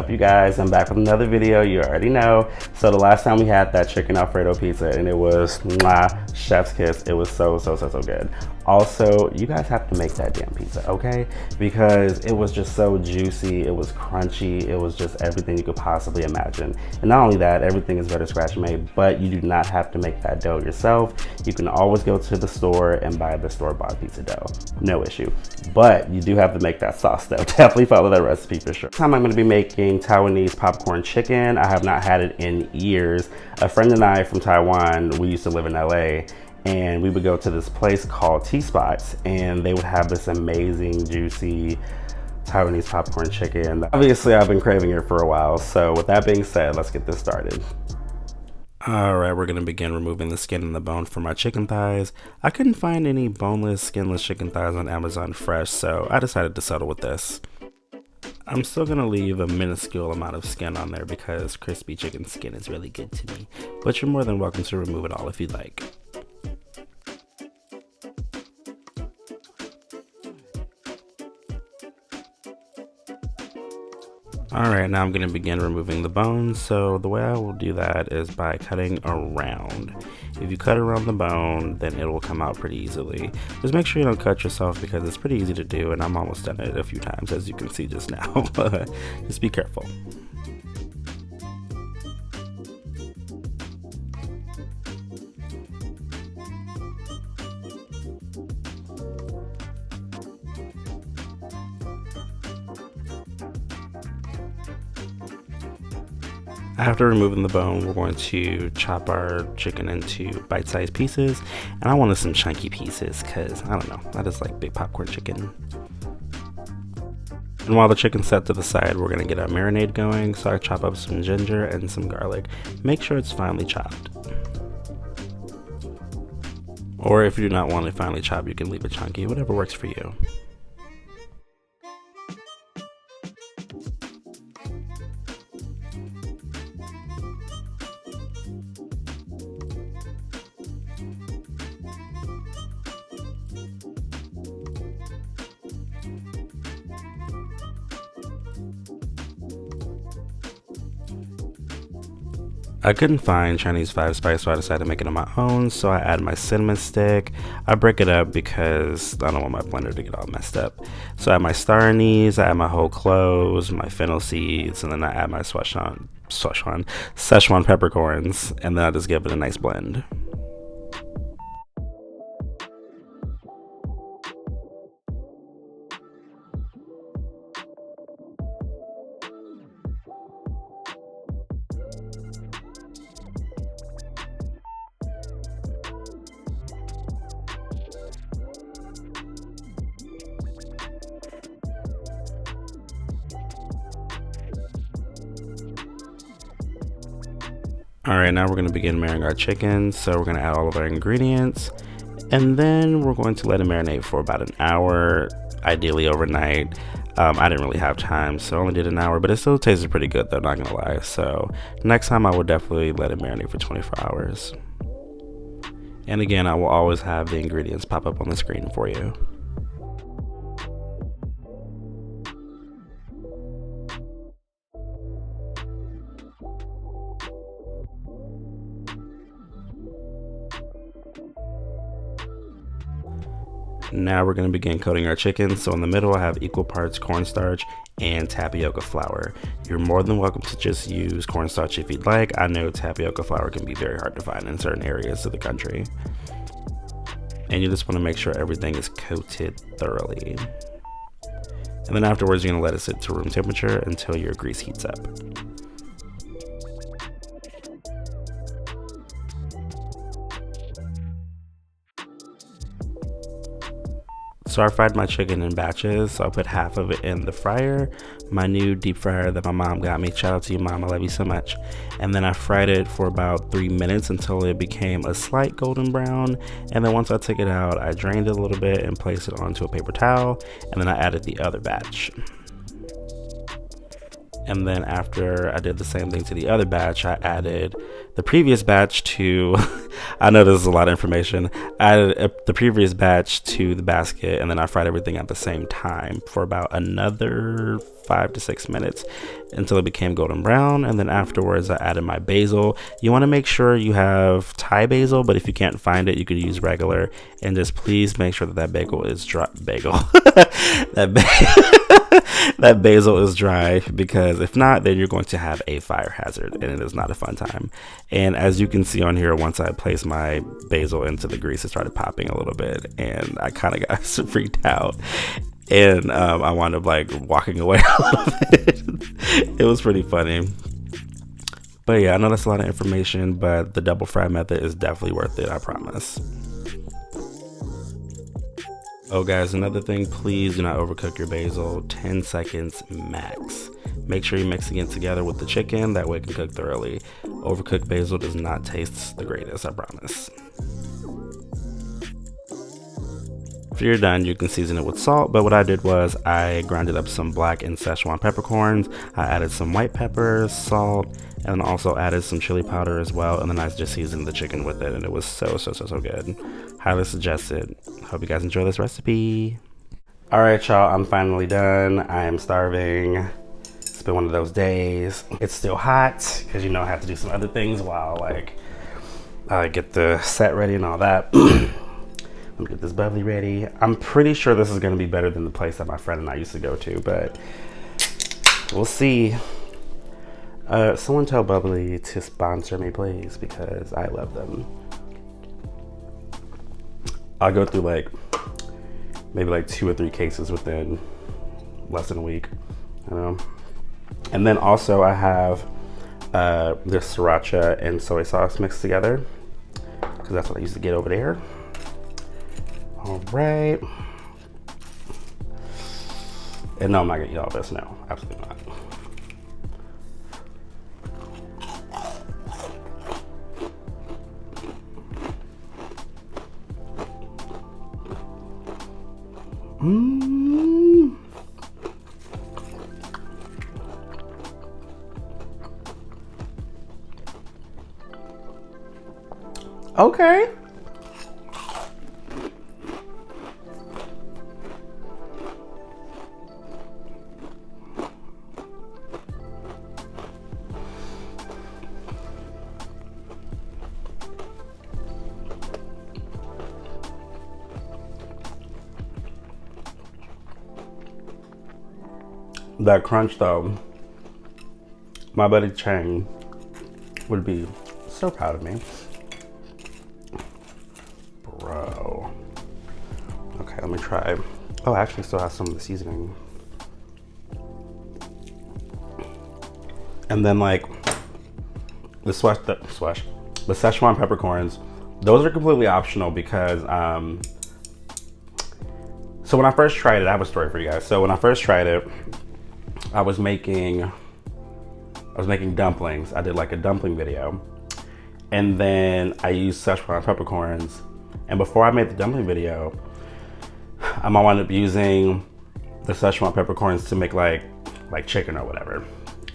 up, you guys? I'm back with another video. You already know. So the last time we had that chicken Alfredo pizza, and it was mwah, chef's kiss. It was so good. Also, you guys have to make that damn pizza, okay? Because it was just so juicy, it was crunchy, it was just everything you could possibly imagine. And not only that, everything is better scratch made, but you do not have to make that dough yourself. You can always go to the store and buy the store-bought pizza dough, no issue. But you do have to make that sauce though. Definitely follow that recipe for sure. This time I'm gonna be making Taiwanese popcorn chicken. I have not had it in years. A friend and I from Taiwan, we used to live in LA, and we would go to this place called T-Spots, and they would have this amazing, juicy Taiwanese popcorn chicken. Obviously, I've been craving it for a while, so with that being said, let's get this started. Alright, we're going to begin removing the skin and the bone from my chicken thighs. I couldn't find any boneless, skinless chicken thighs on Amazon Fresh, so I decided to settle with this. I'm still going to leave a minuscule amount of skin on there because crispy chicken skin is really good to me, but you're more than welcome to remove it all if you'd like. Alright, now I'm going to begin removing the bones. So the way I will do that is by cutting around. If you cut around the bone, then it will come out pretty easily. Just make sure you don't cut yourself because it's pretty easy to do, and I'm almost done it a few times, as you can see just now. Just be careful. After removing the bone, we're going to chop our chicken into bite-sized pieces, and I wanted some chunky pieces because, I don't know, I just like big popcorn chicken. And while the chicken's set to the side, we're going to get our marinade going, so I chop up some ginger and some garlic. Make sure it's finely chopped. Or if you do not want it finely chopped, you can leave it chunky, whatever works for you. I couldn't find Chinese 5 spice, so I decided to make it on my own. So I add my cinnamon stick. I break it up because I don't want my blender to get all messed up. So I add my star anise, I add my whole cloves, my fennel seeds, and then I add my Szechuan peppercorns, and then I just give it a nice blend. Alright, now we're going to begin marinating our chicken. So we're going to add all of our ingredients, and then we're going to let it marinate for about an hour, ideally overnight. I didn't really have time, so I only did an hour, but it still tasted pretty good though, not gonna lie. So next time I will definitely let it marinate for 24 hours. And again, I will always have the ingredients pop up on the screen for you. Now we're going to begin coating our chicken. So in the middle I have equal parts cornstarch and tapioca flour. You're more than welcome to just use cornstarch if you'd like. I know tapioca flour can be very hard to find in certain areas of the country. And you just want to make sure everything is coated thoroughly. And then afterwards you're going to let it sit to room temperature until your grease heats up. So I fried my chicken in batches, so I put half of it in the fryer, my new deep fryer that my mom got me. Shout out to you, Mom, I love you so much. And then I fried it for about 3 minutes until it became a slight golden brown. And then once I took it out, I drained it a little bit and placed it onto a paper towel, and then I added the other batch. And then after I did the same thing to the other batch, I added the previous batch to I know this is a lot of information. I added the previous batch to the basket, and then I fried everything at the same time for about another 5 to 6 minutes until it became golden brown. And then afterwards, I added my basil. You want to make sure you have Thai basil, but if you can't find it, you could use regular. And just please make sure that that bagel is dry. That basil is dry, because if not, then you're going to have a fire hazard, and it is not a fun time. And as you can see on here, once I placed my basil into the grease, it started popping a little bit, and I kind of got freaked out, and I wound up like walking away a little bit. It was pretty funny. But yeah, I know that's a lot of information, but the double fry method is definitely worth it, I promise. Oh guys, another thing, please do not overcook your basil. 10 seconds max. Make sure you're mixing it together with the chicken, that way it can cook thoroughly. Overcooked basil does not taste the greatest, I promise. If you're done, you can season it with salt, but what I did was I grinded up some black and Szechuan peppercorns. I added some white peppers, salt, and also added some chili powder as well, and then I just seasoned the chicken with it, and it was so good. Highly suggested. Hope you guys enjoy this recipe. All right, y'all, I'm finally done. I am starving. It's been one of those days. It's still hot, because you know I have to do some other things while like I get the set ready and all that. Let me get this bubbly ready. I'm pretty sure this is gonna be better than the place that my friend and I used to go to, but we'll see. Someone tell Bubbly to sponsor me, please, because I love them. I'll go through like maybe like 2 or 3 cases within less than a week, you know. And then also I have this sriracha and soy sauce mixed together, because that's what I used to get over there. All right. And no, I'm not gonna eat all this. No, absolutely not. Okay. That crunch though, my buddy Chang would be so proud of me. Bro. Okay, let me try. Oh, I actually still have some of the seasoning. And then like the Szechuan peppercorns, those are completely optional because so when I first tried it, I have a story for you guys. So when I first tried it, I was making dumplings. I did like a dumpling video, and then I used Szechuan peppercorns. And before I made the dumpling video, I wound up using the Szechuan peppercorns to make like chicken or whatever.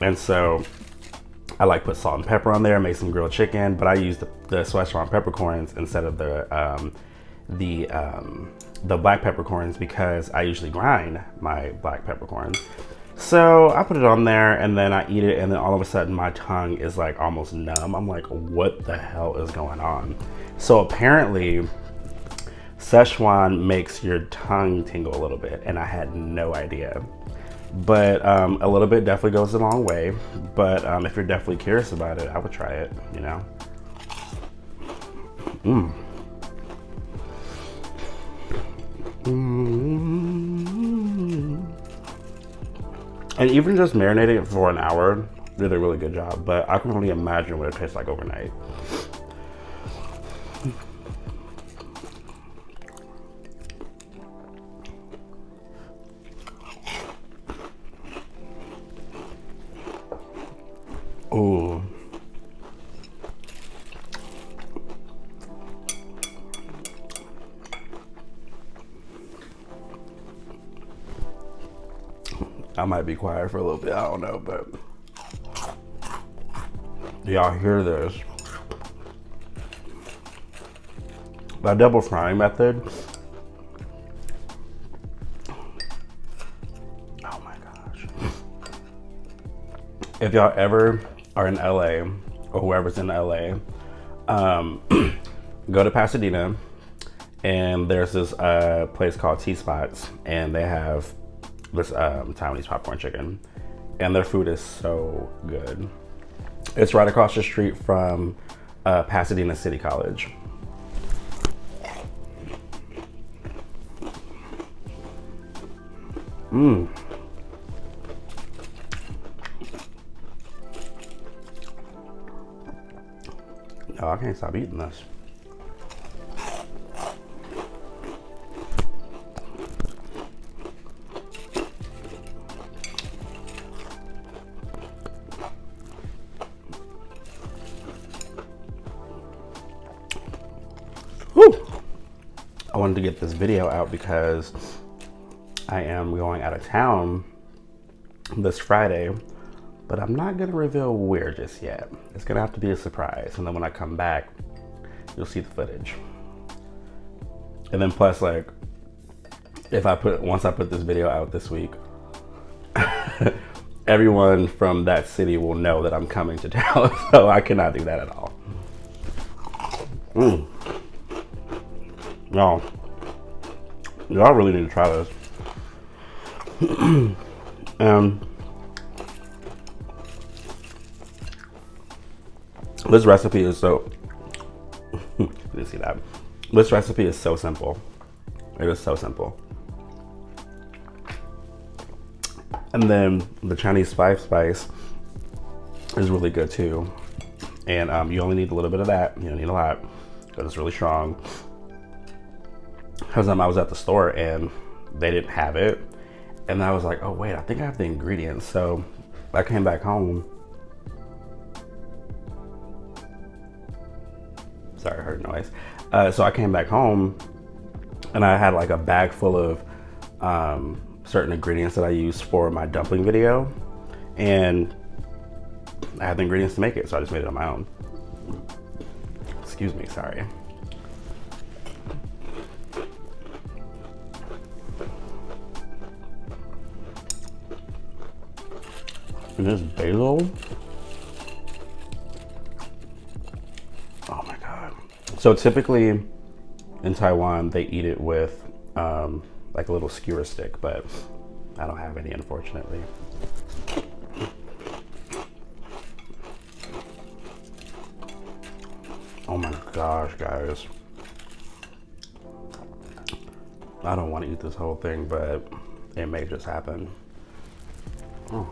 And so I like put salt and pepper on there, made some grilled chicken, but I used the Szechuan peppercorns instead of the black peppercorns, because I usually grind my black peppercorns. So I put it on there, and then I eat it, and then all of a sudden my tongue is like almost numb. I'm like, what the hell is going on? So apparently Szechuan makes your tongue tingle a little bit, and I had no idea. But a little bit definitely goes a long way. But if you're definitely curious about it, I would try it, you know. And even just marinating it for an hour did a really good job, but I can only imagine what it tastes like overnight. Ooh. I might be quiet for a little bit, I don't know, but do y'all hear this? that double frying method. Oh my gosh. If y'all ever are in LA, or whoever's in LA, go to Pasadena, and there's this place called T-Spots, and they have this Taiwanese popcorn chicken, and their food is so good. It's right across the street from Pasadena City College. No, I can't stop eating this. Whew. I wanted to get this video out because I am going out of town this Friday, but I'm not gonna reveal where just yet. It's gonna have to be a surprise, and then when I come back, you'll see the footage. And then plus, like, once I put this video out this week, everyone from that city will know that I'm coming to town, so I cannot do that at all. No, y'all really need to try this. This recipe is so, you didn't see that. This recipe is so simple. It is so simple. And then the Chinese spice is really good too. And you only need a little bit of that. You don't need a lot, because it's really strong. Because I was at the store and they didn't have it. And I was like, oh wait, I think I have the ingredients. So I came back home. Sorry, I heard noise. So I came back home and I had like a bag full of certain ingredients that I use for my dumpling video. And I had the ingredients to make it, so I just made it on my own. Excuse me, sorry. And this basil, oh my God. So typically in Taiwan, they eat it with like a little skewer stick, but I don't have any, unfortunately. Oh my gosh, guys. I don't want to eat this whole thing, but it may just happen. Oh.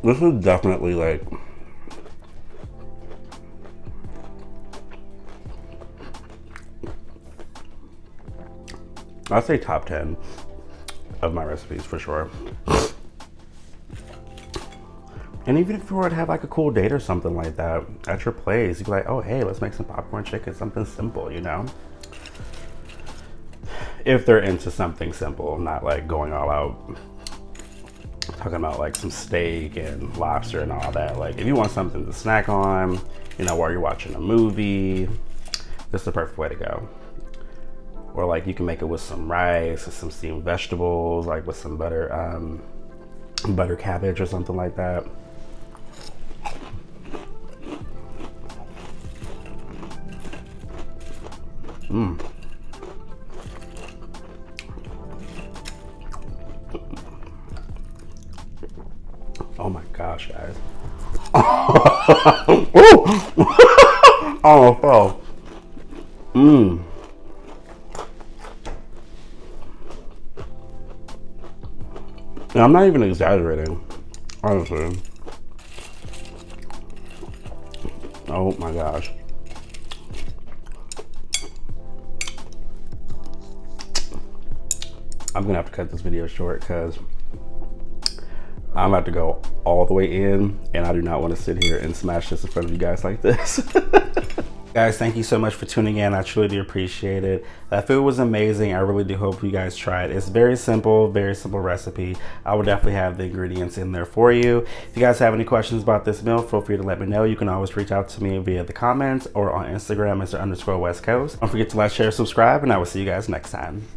This is definitely like, I'd say top 10 of my recipes for sure. And even if you were to have like a cool date or something like that at your place, you'd be like, oh, hey, let's make some popcorn chicken, something simple, you know? If they're into something simple, not like going all out, talking about like some steak and lobster and all that. Like if you want something to snack on, you know, while you're watching a movie, this is the perfect way to go. Or like you can make it with some rice or some steamed vegetables, like with some butter cabbage or something like that. Oh my gosh, guys. Oh, oh. And I'm not even exaggerating, honestly. Oh my gosh. I'm gonna have to cut this video short because I'm about to go all the way in, and I do not want to sit here and smash this in front of you guys like this. Guys, thank you so much for tuning in. I truly do appreciate it. That food was amazing. I really do hope you guys try it. It's very simple recipe. I will definitely have the ingredients in there for you. If you guys have any questions about this meal, feel free to let me know. You can always reach out to me via the comments or on Instagram, Mr.Westcoast. Don't forget to like, share, subscribe, and I will see you guys next time.